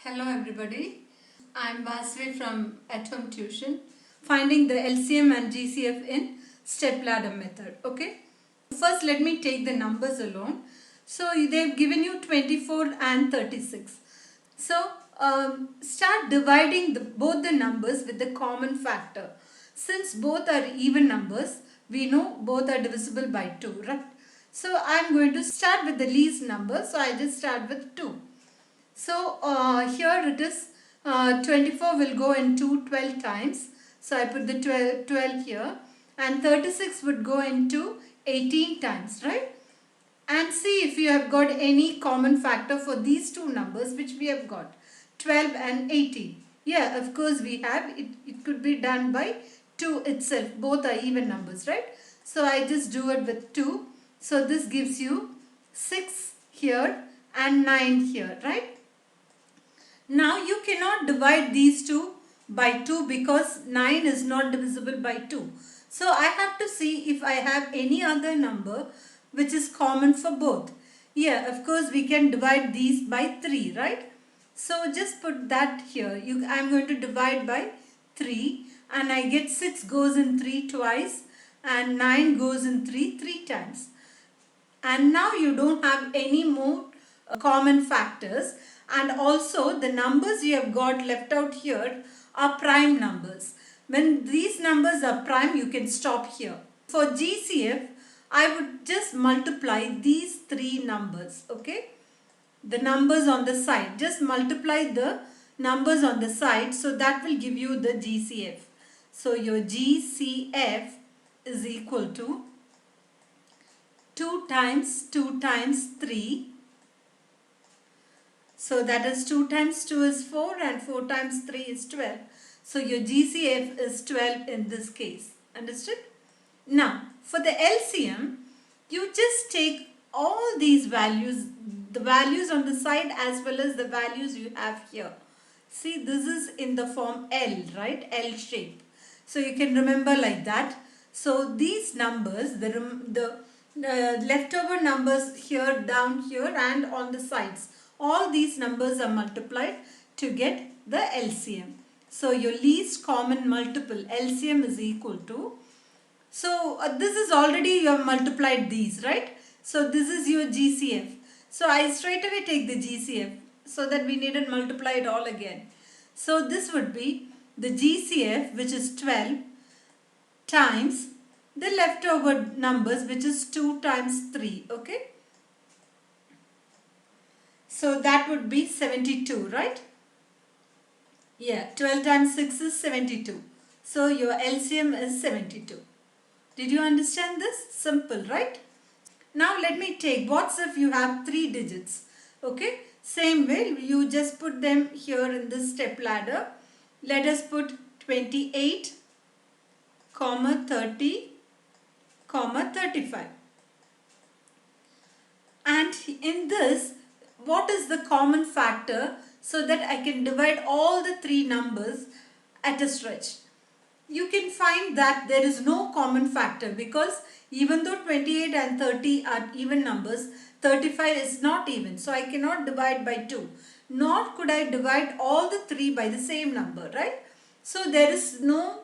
Hello everybody, I'm Vasvi from At Home Tuition, finding the LCM and GCF in step ladder method. Okay, first let me take the numbers alone. So they've given you 24 and 36. So start dividing both the numbers with the common factor. Since both are even numbers, we know both are divisible by 2, right? So I'm going to start with the least number, so I just start with 2. So here it is 24 will go into 12 times. So I put the 12 here, and 36 would go into 18 times, right? And see if you have got any common factor for these two numbers which we have got, 12 and 18. Yeah, of course we have. It could be done by 2 itself. Both are even numbers, right? So I just do it with 2. So this gives you 6 here and 9 here, right? Now you cannot divide these two by 2 because 9 is not divisible by 2. So I have to see if I have any other number which is common for both. Yeah, of course we can divide these by 3, right? So just put that here. I'm going to divide by 3 and I get 6 goes in 3 twice and 9 goes in 3 times. And now you don't have any more common factors, and also the numbers you have got left out here are prime numbers. When these numbers are prime, you can stop here. For GCF, I would just multiply these three numbers, okay? The numbers on the side, just multiply the numbers on the side, so that will give you the GCF. So your GCF is equal to 2 times 2 times 3. So that is 2 times 2 is 4 and 4 times 3 is 12. So your GCF is 12 in this case. Understood? Now, for the LCM, you just take all these values, the values on the side as well as the values you have here. See, this is in the form L, right? L shape. So you can remember like that. So these numbers, the leftover numbers here, down here and on the sides, all these numbers are multiplied to get the LCM. So your least common multiple, LCM, is equal to, so this is already you have multiplied these, right? So this is your GCF. So I straight away take the GCF so that we needn't multiply it all again. So this would be the GCF, which is 12, times the leftover numbers, which is 2 times 3, okay? So that would be 72, right? Yeah, 12 times 6 is 72. So your LCM is 72. Did you understand this? Simple, right? Now let me take, what's if you have 3 digits? Okay, same way, you just put them here in this step ladder. Let us put 28, 30, 35. And in this, what is the common factor so that I can divide all the 3 numbers at a stretch? You can find that there is no common factor, because even though 28 and 30 are even numbers, 35 is not even. So I cannot divide by 2. Nor could I divide all the 3 by the same number, right? So there is no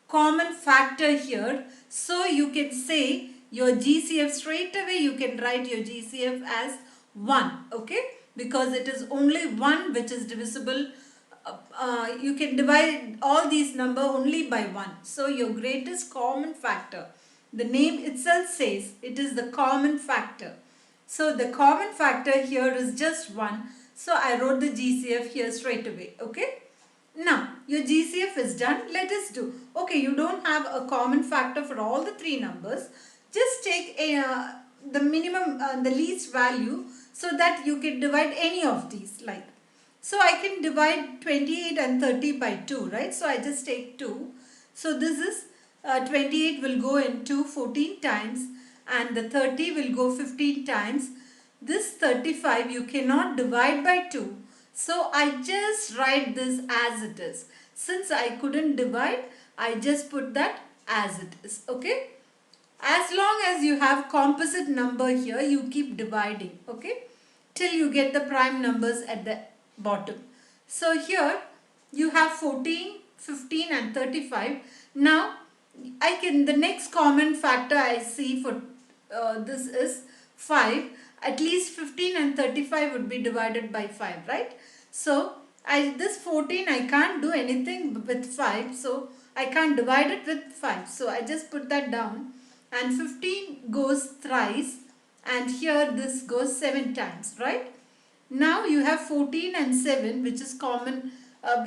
common factor here. So you can say your GCF, straight away you can write your GCF as 1, okay? Because it is only 1 which is divisible. You can divide all these number only by 1. So your greatest common factor, the name itself says it is the common factor. So the common factor here is just 1. So I wrote the GCF here straight away, okay? Now your GCF is done. Let us do. Okay, you don't have a common factor for all the 3 numbers. Just take the minimum, the least value, so that you can divide any of these, like. So I can divide 28 and 30 by 2, right? So I just take 2. So this is 28 will go into 14 times and the 30 will go 15 times. This 35 you cannot divide by 2. So I just write this as it is. Since I couldn't divide, I just put that as it is, okay? As long as you have composite number here, you keep dividing, okay? Till you get the prime numbers at the bottom. So here you have 14, 15 and 35. Now the next common factor I see for this is 5. At least 15 and 35 would be divided by 5, right? So this 14 I can't do anything with 5, so I can't divide it with 5. So I just put that down, and 15 goes thrice, and here this goes 7 times, right? Now you have 14 and 7, which is common,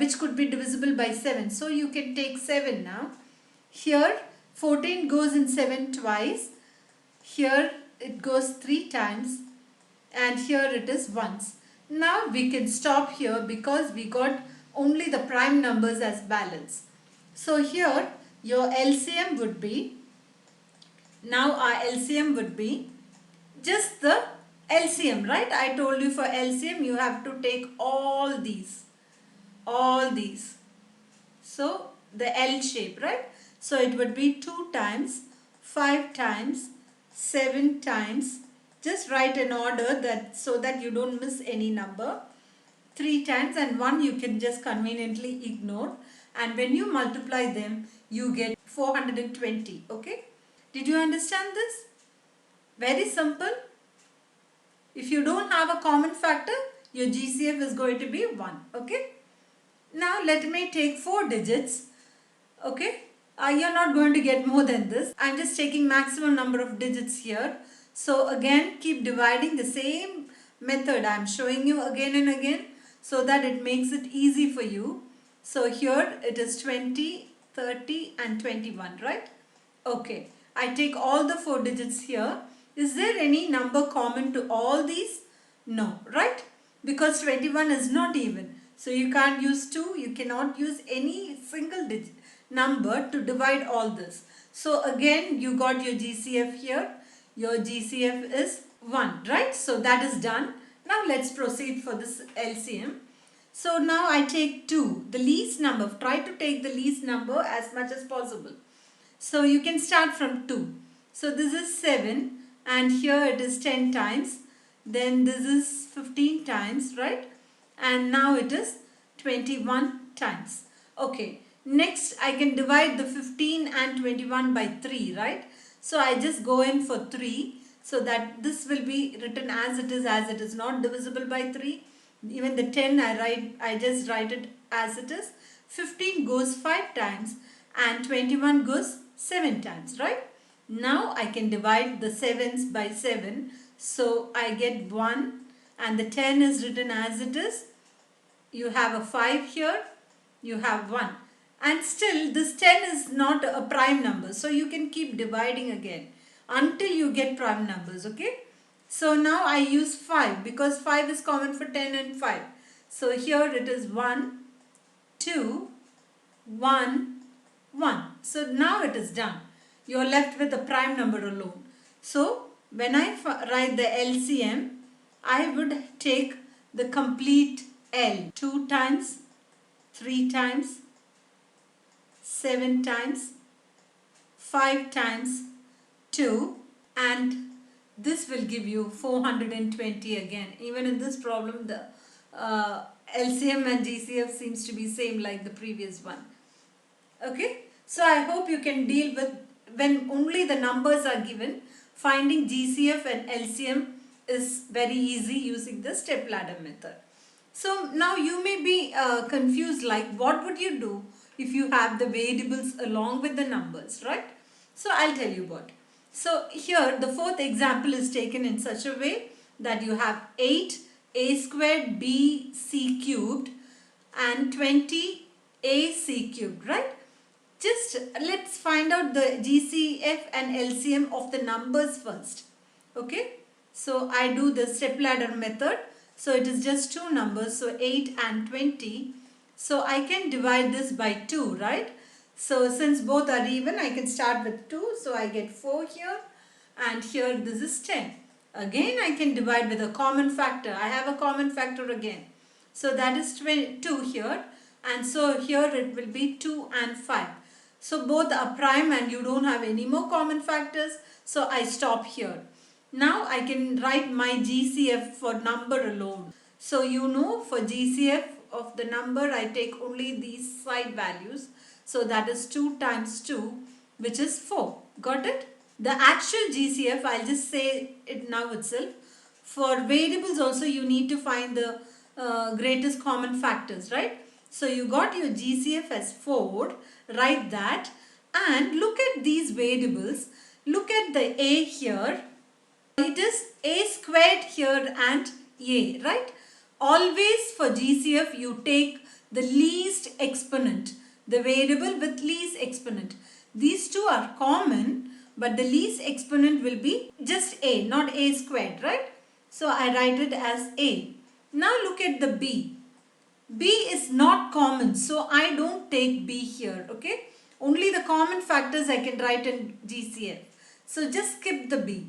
which could be divisible by 7. So you can take 7 now. Here 14 goes in 7 twice. Here it goes 3 times. And here it is once. Now we can stop here because we got only the prime numbers as balance. So here your LCM would be, now our LCM would be just the LCM, right? I told you for LCM you have to take all these. So the L shape, right? So it would be 2 times, 5 times, 7 times. Just write in order that so that you don't miss any number. 3 times, and 1 you can just conveniently ignore. And when you multiply them, you get 420. Okay? Did you understand this? Very simple. If you don't have a common factor, your GCF is going to be 1. Okay? Now let me take 4 digits. Okay? You're not going to get more than this. I'm just taking maximum number of digits here. So again, keep dividing the same method I'm showing you again and again, so that it makes it easy for you. So here it is 20, 30 and 21, right? Okay. I take all the 4 digits here. Is there any number common to all these? No, right? Because 21 is not even. So you can't use 2. You cannot use any single digit number to divide all this. So again, you got your GCF here. Your GCF is 1, right? So that is done. Now let's proceed for this LCM. So now I take 2, the least number. Try to take the least number as much as possible. So you can start from 2. So this is 7, and here it is 10 times. Then this is 15 times, right? And now it is 21 times. Okay. Next I can divide the 15 and 21 by 3, right? So I just go in for 3, so that this will be written as it is not divisible by 3. Even the 10 I just write it as it is. 15 goes 5 times and 21 goes 7 times, right? Now I can divide the 7s by 7. So I get 1, and the 10 is written as it is. You have a 5 here, you have 1. And still this 10 is not a prime number. So you can keep dividing again until you get prime numbers, okay? So now I use 5 because 5 is common for 10 and 5. So here it is 1, 2, 1, 1. So now it is done. You are left with the prime number alone. So when I write the LCM, I would take the complete L. 2 times, 3 times, 7 times, 5 times 2, and this will give you 420 again. Even in this problem, the LCM and GCF seems to be same like the previous one. Okay, so I hope you can deal with, when only the numbers are given, finding GCF and LCM is very easy using the step ladder method. So now you may be confused, like what would you do if you have the variables along with the numbers, right? So I'll tell you what. So here the fourth example is taken in such a way that you have 8a squared bc cubed and 20ac cubed, right? Just let's find out the GCF and LCM of the numbers first. Okay, so I do the step ladder method. So it is just 2 numbers, so 8 and 20. So I can divide this by 2, right? So since both are even, I can start with 2. So I get 4 here, and here this is 10. Again I can divide with a common factor. I have a common factor again. So that is 2 here, and so here it will be 2 and 5. So both are prime and you don't have any more common factors. So I stop here. Now I can write my GCF for number alone. So you know for GCF of the number, I take only these side values. So that is 2 times 2, which is 4. Got it? The actual GCF, I'll just say it now itself. For variables also, you need to find the greatest common factors, right? So you got your GCF as 4, write that, and look at these variables. Look at the a here. It is a squared here and a, right? Always for GCF, you take the least exponent, the variable with least exponent. These two are common, but the least exponent will be just a, not a squared, right? So I write it as a. Now look at the b. B is not common, so I don't take B here, okay? Only the common factors I can write in GCF. So just skip the B.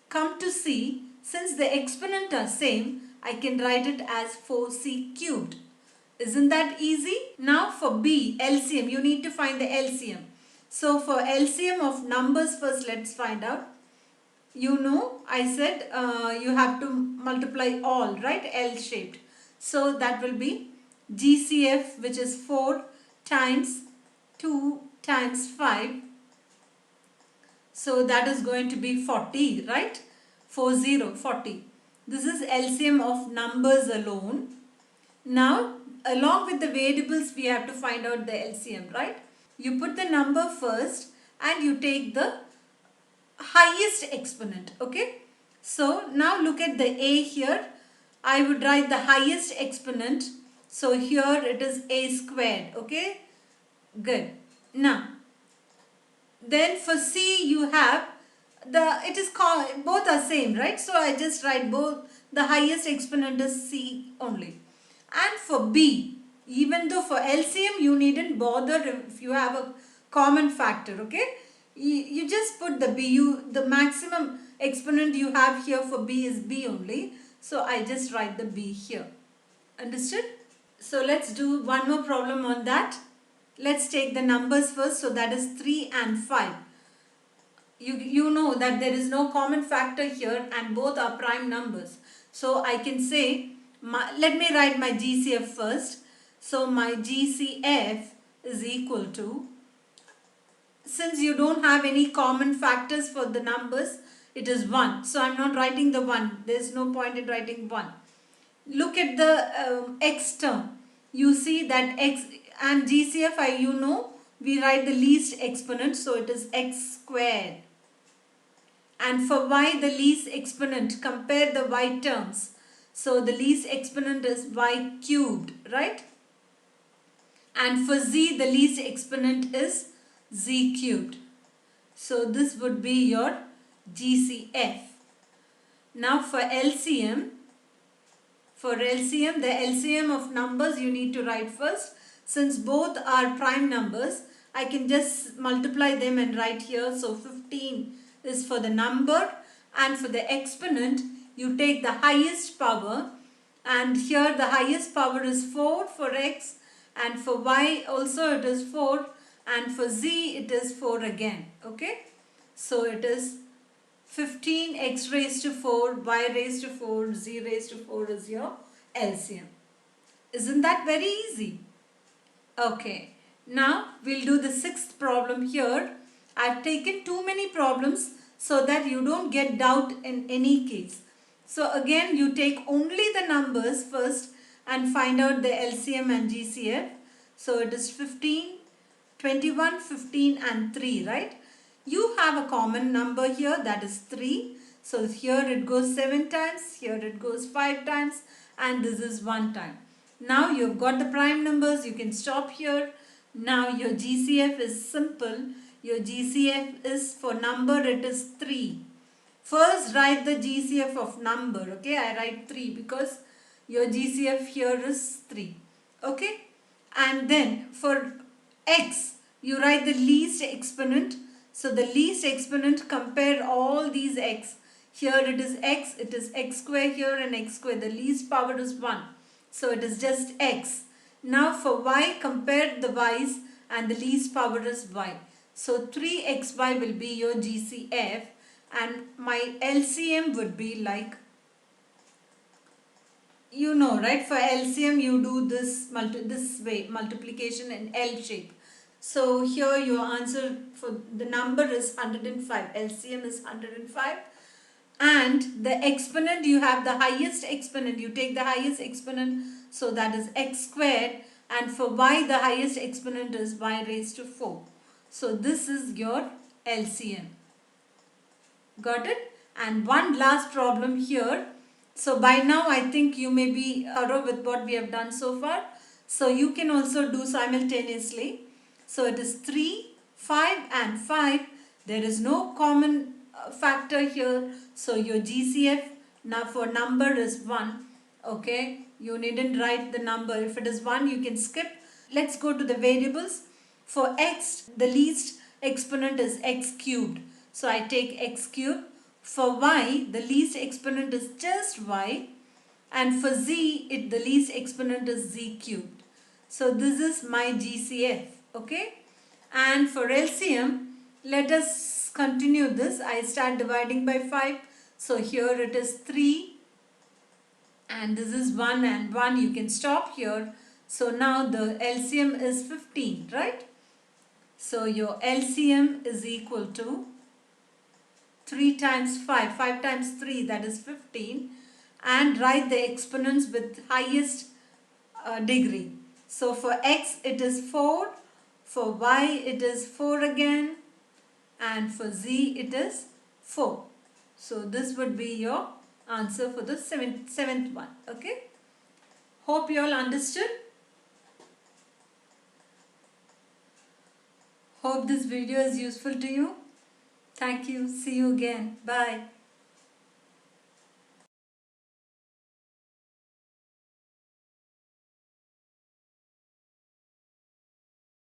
Come to C, since the exponent are same, I can write it as 4C cubed. Isn't that easy? Now for B, LCM, you need to find the LCM. So for LCM of numbers first, let's find out. You know, I said you have to multiply all, right? L shaped. So that will be GCF, which is 4 times 2 times 5. So that is going to be 40, right? 40. This is LCM of numbers alone. Now, along with the variables, we have to find out the LCM, right? You put the number first and you take the highest exponent, okay? So now look at the a here. I would write the highest exponent. So here it is a squared, okay? Good. Now, then for C you have both are same, right? So I just write both, the highest exponent is C only. And for B, even though for LCM you needn't bother if you have a common factor, okay? You just put the B, the maximum exponent you have here for B is B only. So I just write the B here. Understood? So let's do one more problem on that. Let's take the numbers first. So that is 3 and 5. You know that there is no common factor here and both are prime numbers. So I can say, let me write my GCF first. So my GCF is equal to, since you don't have any common factors for the numbers, it is 1. So I'm not writing the 1. There's no point in writing 1. Look at the x term. You see that x and GCF, you know, we write the least exponent. So it is x squared. And for y, the least exponent, compare the y terms. So the least exponent is y cubed, right? And for z, the least exponent is z cubed. So this would be your GCF. Now for LCM, the LCM of numbers you need to write first. Since both are prime numbers, I can just multiply them and write here. So 15 is for the number, and for the exponent you take the highest power, and here the highest power is 4 for x, and for y also it is 4, and for z it is 4 again, okay? So it is 15 x raised to 4, y raised to 4, z raised to 4 is your LCM. Isn't that very easy? Okay, now we'll do the sixth problem here. I've taken too many problems so that you don't get doubt in any case. So again, you take only the numbers first and find out the LCM and GCF. So it is 15, 21, 15 and 3, right? You have a common number here, that is 3. So here it goes 7 times, here it goes 5 times, and this is 1 time. Now you've got the prime numbers, you can stop here. Now your GCF is simple. Your GCF is for number, it is 3. First write the GCF of number, okay? I write 3 because your GCF here is 3, okay? And then for x, you write the least exponent. So the least exponent, compare all these x. Here it is x square here and x square. The least power is 1. So it is just x. Now for y, compare the y's and the least power is y. So 3xy will be your GCF, and my LCM would be like you know, right? For LCM, you do this way, multiplication in L shape. So here your answer for the number is 105. LCM is 105. And the exponent, you have the highest exponent. You take the highest exponent, so that is x squared. And for y, the highest exponent is y raised to 4. So this is your LCM. Got it? And one last problem here. So by now I think you may be thorough with what we have done so far. So you can also do simultaneously. So it is 3, 5 and 5. There is no common factor here. So your GCF now for number is 1. Okay. You needn't write the number. If it is 1, you can skip. Let's go to the variables. For x, the least exponent is x cubed. So I take x cubed. For y, the least exponent is just y. And for z, the least exponent is z cubed. So this is my GCF. Okay. And for LCM, let us continue this. I start dividing by 5. So here it is 3. And this is 1 and 1. You can stop here. So now the LCM is 15, right? So your LCM is equal to 3 times 5. 5 times 3, that is 15. And write the exponents with highest degree. So for x it is 4. For y it is 4 again. And for z it is 4. So this would be your answer for the seventh one. Okay. Hope you all understood. Hope this video is useful to you. Thank you. See you again. Bye.